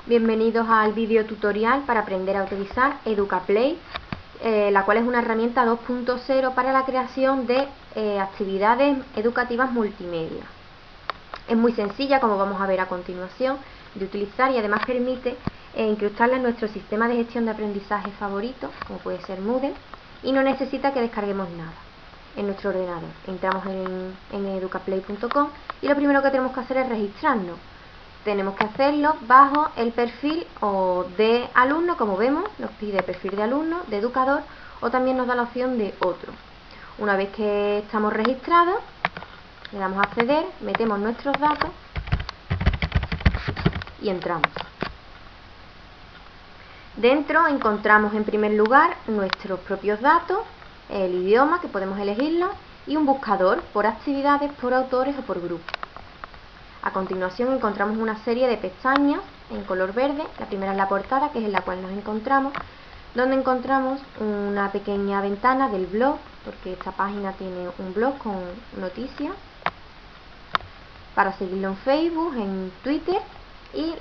Bienvenidos al vídeo tutorial para aprender a utilizar EducaPlay, la cual es una herramienta 2.0 para la creación de actividades educativas multimedia. Es muy sencilla, como vamos a ver a continuación, de utilizar y además permite incrustarla en nuestro sistema de gestión de aprendizaje favorito, como puede ser Moodle, y no necesita que descarguemos nada en nuestro ordenador. Entramos en educaplay.com y lo primero que tenemos que hacer es registrarnos. Tenemos que hacerlo bajo el perfil o de alumno, como vemos, nos pide perfil de alumno, de educador, o también nos da la opción de otro. Una vez que estamos registrados, le damos a acceder, metemos nuestros datos y entramos. Dentro encontramos en primer lugar nuestros propios datos, el idioma, que podemos elegirlo, y un buscador por actividades, por autores o por grupos. A continuación encontramos una serie de pestañas en color verde. La primera es la portada, que es en la cual nos encontramos, donde encontramos una pequeña ventana del blog, porque esta página tiene un blog con noticias, para seguirlo en Facebook, en Twitter, y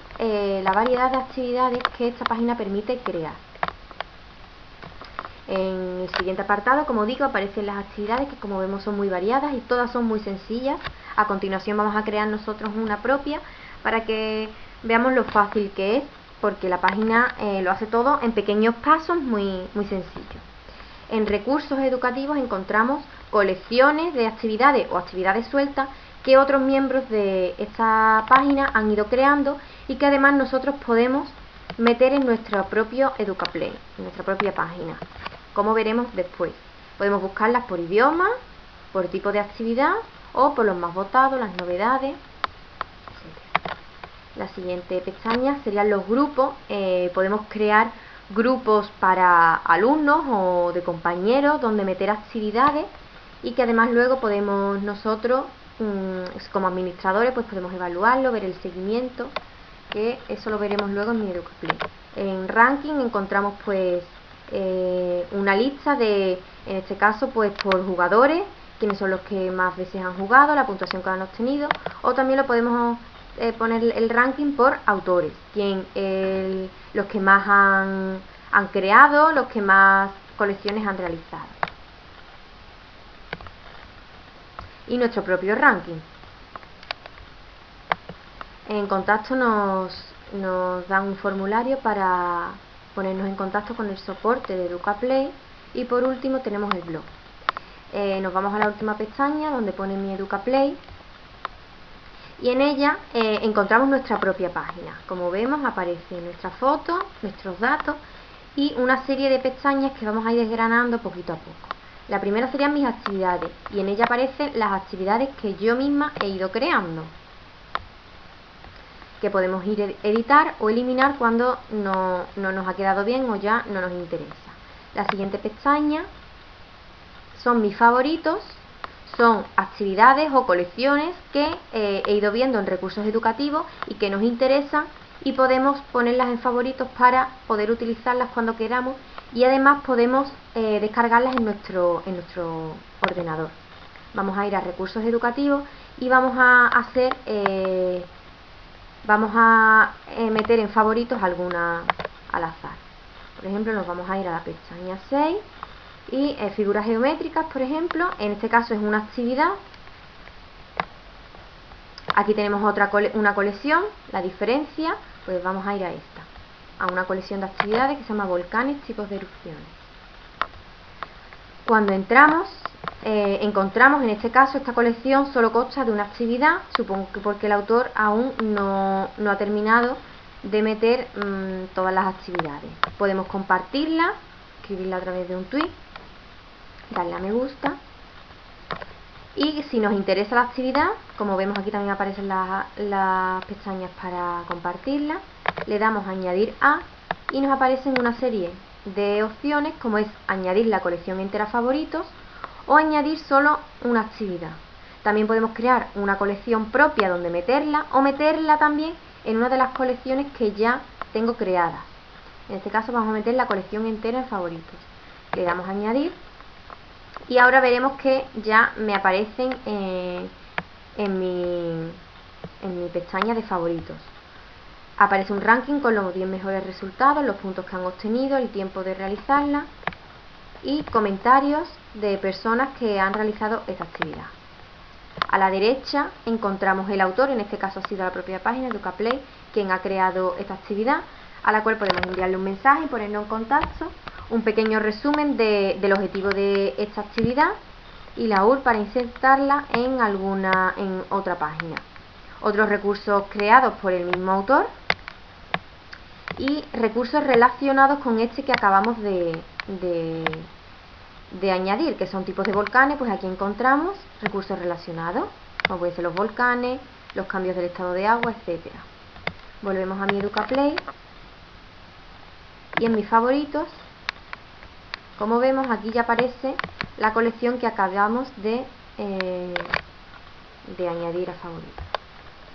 la variedad de actividades que esta página permite crear. En el siguiente apartado, como digo, aparecen las actividades, que como vemos son muy variadas y todas son muy sencillas. A continuación vamos a crear nosotros una propia para que veamos lo fácil que es, porque la página lo hace todo en pequeños pasos muy sencillos. En recursos educativos encontramos colecciones de actividades o actividades sueltas que otros miembros de esta página han ido creando y que además nosotros podemos meter en nuestro propio EducaPlay, en nuestra propia página, como veremos después. Podemos buscarlas por idioma, por tipo de actividad o por los más votados, las novedades, etc. La siguiente pestaña serían los grupos. Podemos crear grupos para alumnos o de compañeros donde meter actividades y que además luego podemos nosotros, como administradores, pues podemos evaluarlo, ver el seguimiento, que eso lo veremos luego en mi EducaPlay. En ranking encontramos pues una lista de, en este caso, pues por jugadores, quiénes son los que más veces han jugado, la puntuación que han obtenido, o también lo podemos poner el ranking por autores, los que más han creado, los que más colecciones han realizado. Y nuestro propio ranking. En contacto nos dan un formulario para ponernos en contacto con el soporte de EducaPlay, y por último tenemos el blog. Nos vamos a la última pestaña donde pone mi EducaPlay y en ella encontramos nuestra propia página. Como vemos, aparece nuestra foto, nuestros datos y una serie de pestañas que vamos a ir desgranando poquito a poco. La primera serían mis actividades y en ella aparecen las actividades que yo misma he ido creando, que podemos ir a editar o eliminar cuando no nos ha quedado bien o ya no nos interesa. La siguiente pestaña son mis favoritos, son actividades o colecciones que he ido viendo en recursos educativos y que nos interesan, y podemos ponerlas en favoritos para poder utilizarlas cuando queramos, y además podemos descargarlas en nuestro ordenador. Vamos a ir a recursos educativos y vamos a meter en favoritos alguna al azar. Por ejemplo, nos vamos a ir a la pestaña 6 y figuras geométricas, por ejemplo. En este caso es una actividad. Aquí tenemos una colección. La diferencia, pues vamos a ir a esta, a una colección de actividades que se llama volcanes, tipos de erupciones. Cuando entramos, encontramos, en este caso, esta colección solo consta de una actividad, supongo que porque el autor aún no ha terminado de meter todas las actividades. Podemos compartirla, escribirla a través de un tweet, darle a me gusta, y si nos interesa la actividad, como vemos aquí también aparecen las pestañas para compartirla, le damos a añadir a y nos aparecen una serie de opciones, como es añadir la colección entera a favoritos o añadir solo una actividad. También podemos crear una colección propia donde meterla, o meterla también en una de las colecciones que ya tengo creadas. En este caso vamos a meter la colección entera en favoritos. Le damos a añadir y ahora veremos que ya me aparecen en mi pestaña de favoritos. Aparece un ranking con los 10 mejores resultados, los puntos que han obtenido, el tiempo de realizarla y comentarios de personas que han realizado esta actividad. A la derecha encontramos el autor, en este caso ha sido la propia página EducaPlay quien ha creado esta actividad, a la cual podemos enviarle un mensaje y ponernos en contacto, un pequeño resumen del objetivo de esta actividad y la URL para insertarla en otra página. Otros recursos creados por el mismo autor y recursos relacionados con este que acabamos de añadir, que son tipos de volcanes. Pues aquí encontramos recursos relacionados, como pueden ser los volcanes, los cambios del estado de agua, etcétera. Volvemos a mi EducaPlay y en mis favoritos, como vemos, aquí ya aparece la colección que acabamos de añadir a favoritos.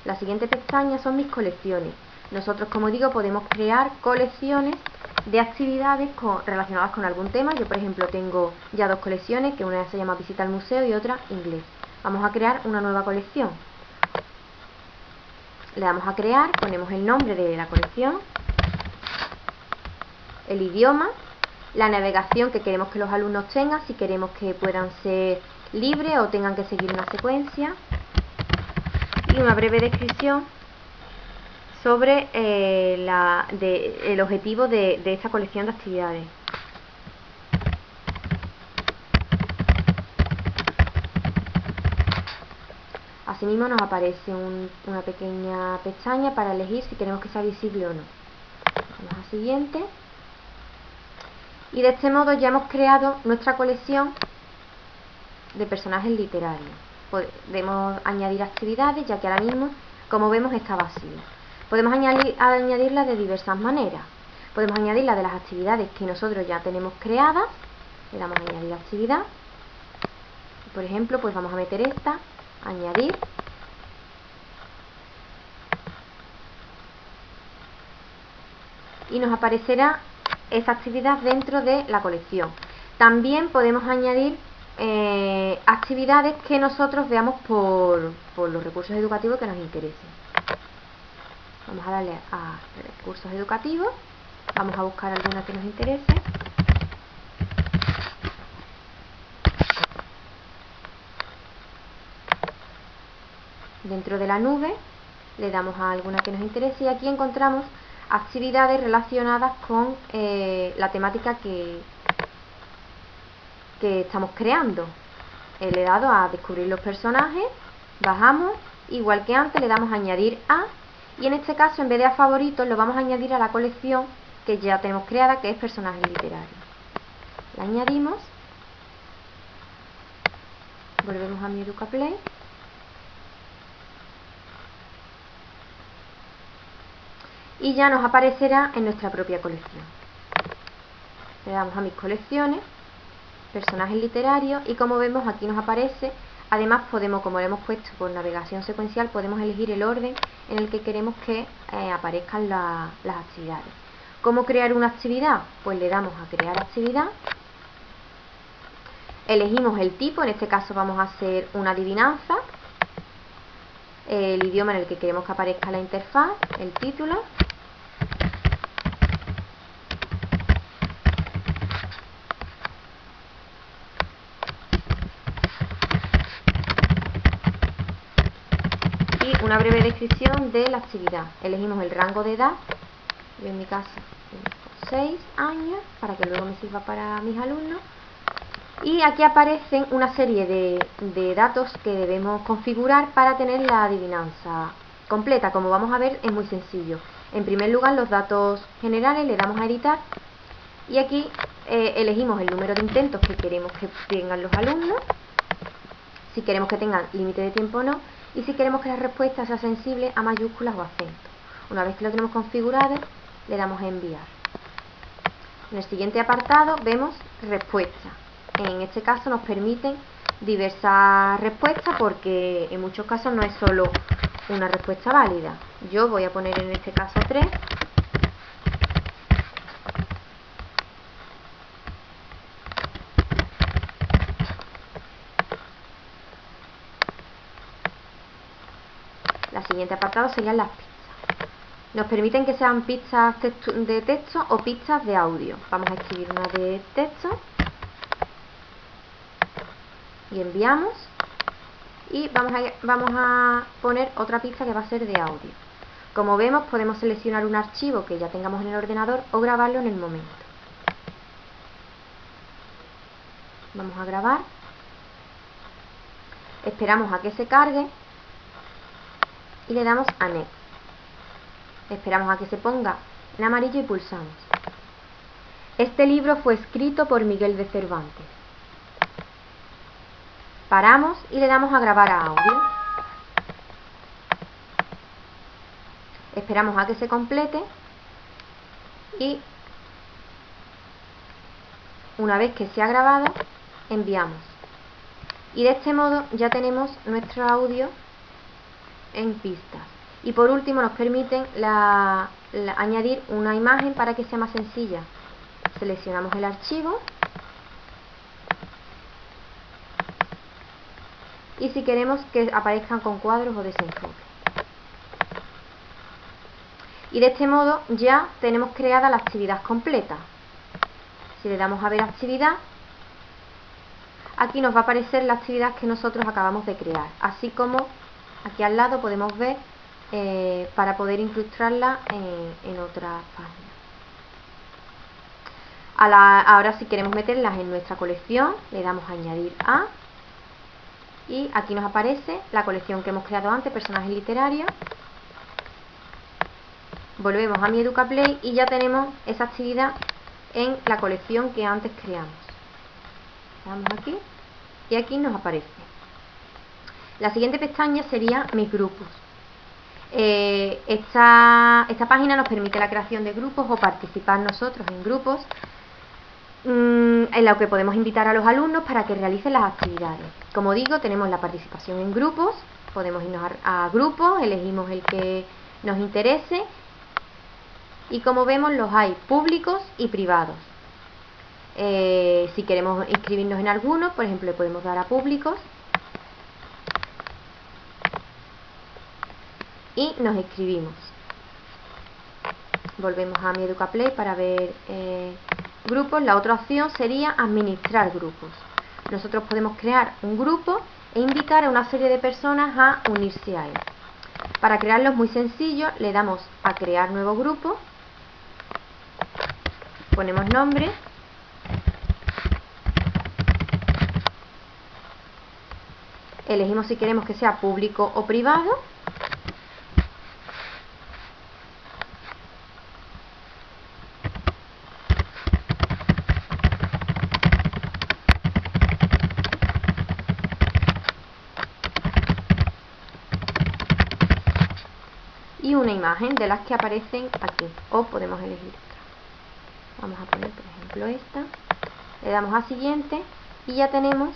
La siguiente pestaña son mis colecciones. Nosotros, como digo, podemos crear colecciones de actividades relacionadas con algún tema. Yo, por ejemplo, tengo ya 2 colecciones, que una se llama Visita al Museo y otra Inglés. Vamos a crear una nueva colección. Le damos a crear, ponemos el nombre de la colección, el idioma, la navegación que queremos que los alumnos tengan, si queremos que puedan ser libres o tengan que seguir una secuencia, y una breve descripción sobre el objetivo de esta colección de actividades. Asimismo nos aparece una pequeña pestaña para elegir si queremos que sea visible o no. Vamos a siguiente. Y de este modo ya hemos creado nuestra colección de personajes literarios. Podemos añadir actividades, ya que ahora mismo, como vemos, está vacío. Podemos añadirlas de diversas maneras. Podemos añadirlas de las actividades que nosotros ya tenemos creadas. Le damos a añadir actividad. Por ejemplo, pues vamos a meter esta, añadir. Y nos aparecerá esa actividad dentro de la colección. También podemos añadir actividades que nosotros veamos por los recursos educativos que nos interesen. Vamos a darle a recursos educativos, vamos a buscar alguna que nos interese. Dentro de la nube le damos a alguna que nos interese y aquí encontramos actividades relacionadas con la temática que estamos creando. Le he dado a descubrir los personajes, bajamos, igual que antes le damos a añadir a, y en este caso en vez de a favoritos lo vamos a añadir a la colección que ya tenemos creada, que es personajes literarios. La añadimos, volvemos a mi EducaPlay y ya nos aparecerá en nuestra propia colección. Le damos a mis colecciones, personajes literarios, y como vemos aquí nos aparece. Además podemos, como lo hemos puesto por navegación secuencial, podemos elegir el orden en el que queremos que aparezcan las actividades. ¿Cómo crear una actividad? Pues le damos a crear actividad, elegimos el tipo, en este caso vamos a hacer una adivinanza, el idioma en el que queremos que aparezca la interfaz, el título, una breve descripción de la actividad. Elegimos el rango de edad, yo en mi caso 6 años, para que luego me sirva para mis alumnos. Y aquí aparecen una serie de datos que debemos configurar para tener la adivinanza completa. Como vamos a ver, es muy sencillo. En primer lugar, los datos generales, le damos a editar y aquí elegimos el número de intentos que queremos que tengan los alumnos, si queremos que tengan límite de tiempo o no, y si queremos que la respuesta sea sensible a mayúsculas o acentos. Una vez que lo tenemos configurado, le damos a enviar. En el siguiente apartado vemos respuestas. En este caso nos permiten diversas respuestas porque en muchos casos no es solo una respuesta válida. Yo voy a poner en este caso 3. El siguiente apartado serían las pistas. Nos permiten que sean pistas de texto o pistas de audio. Vamos a escribir una de texto y enviamos. Y vamos a poner otra pista que va a ser de audio. Como vemos, podemos seleccionar un archivo que ya tengamos en el ordenador o grabarlo en el momento. Vamos a grabar. Esperamos a que se cargue y le damos a Next. Esperamos a que se ponga en amarillo y pulsamos. Este libro fue escrito por Miguel de Cervantes. Paramos y le damos a grabar a audio. Esperamos a que se complete y una vez que se ha grabado, enviamos. Y de este modo ya tenemos nuestro audio en pistas. Y por último nos permiten añadir una imagen para que sea más sencilla. Seleccionamos el archivo y si queremos que aparezcan con cuadros o desenfoque. Y de este modo ya tenemos creada la actividad completa. Si le damos a ver actividad, aquí nos va a aparecer la actividad que nosotros acabamos de crear, así como aquí al lado podemos ver para poder incrustarla en otra página. Ahora si queremos meterlas en nuestra colección, le damos a añadir a y aquí nos aparece la colección que hemos creado antes, personajes literarios. Volvemos a Mi Educaplay y ya tenemos esa actividad en la colección que antes creamos. Vamos aquí y aquí nos aparece. La siguiente pestaña sería Mis grupos. Esta página nos permite la creación de grupos o participar nosotros en grupos en la que podemos invitar a los alumnos para que realicen las actividades. Como digo, tenemos la participación en grupos, podemos irnos a grupos, elegimos el que nos interese y como vemos los hay públicos y privados. Si queremos inscribirnos en alguno, por ejemplo, le podemos dar a públicos y nos inscribimos. Volvemos a Mi Educaplay para ver grupos. La otra opción sería administrar grupos. Nosotros podemos crear un grupo e invitar a una serie de personas a unirse a él. Para crearlo es muy sencillo, le damos a crear nuevo grupo, ponemos nombre, elegimos si queremos que sea público o privado, y una imagen de las que aparecen aquí, o podemos elegir otra. Vamos a poner por ejemplo esta, le damos a siguiente y ya tenemos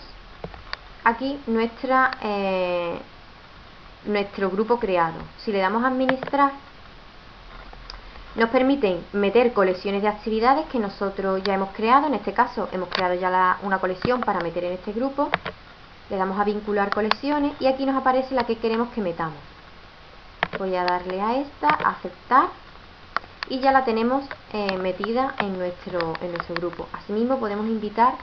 aquí nuestro grupo creado. Si le damos a administrar, nos permiten meter colecciones de actividades que nosotros ya hemos creado. En este caso hemos creado ya una colección para meter en este grupo. Le damos a vincular colecciones y aquí nos aparece la que queremos que metamos. Voy a darle a esta, a aceptar, y ya la tenemos metida en nuestro grupo. Asimismo podemos invitar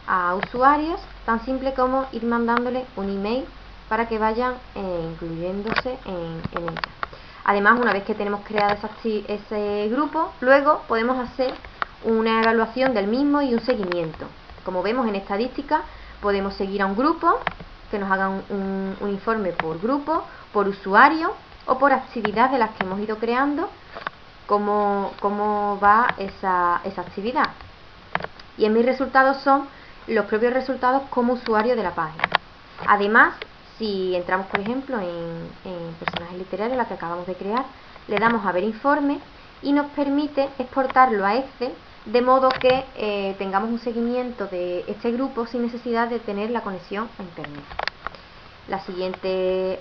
a usuarios, tan simple como ir mandándole un email para que vayan incluyéndose en ella. Además, una vez que tenemos creado ese grupo, luego podemos hacer una evaluación del mismo y un seguimiento. Como vemos en estadística, podemos seguir a un grupo, que nos hagan un informe por grupo, por usuario o por actividad de las que hemos ido creando, cómo va esa actividad. Y en mis resultados son los propios resultados como usuario de la página. Además, si entramos por ejemplo en personajes literarios, la que acabamos de crear, le damos a ver informe y nos permite exportarlo a Excel, de modo que tengamos un seguimiento de este grupo sin necesidad de tener la conexión a internet. La siguiente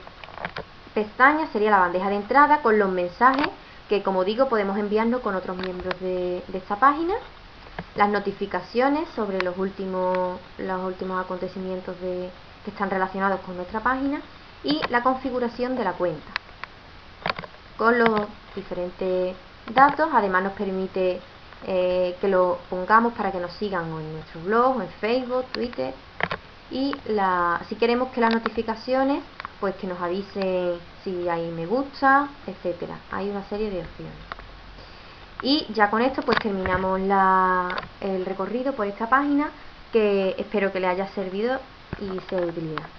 pestaña sería la bandeja de entrada con los mensajes que, como digo, podemos enviarnos con otros miembros de esta página, las notificaciones sobre los últimos acontecimientos que están relacionados con nuestra página y la configuración de la cuenta. con los diferentes datos. Además nos permite que lo pongamos para que nos sigan o en nuestro blog o en Facebook, Twitter, y si queremos que las notificaciones pues que nos avisen si hay me gusta, etcétera. Hay una serie de opciones. Y ya con esto pues terminamos el recorrido por esta página, que espero que les haya servido y sea de utilidad.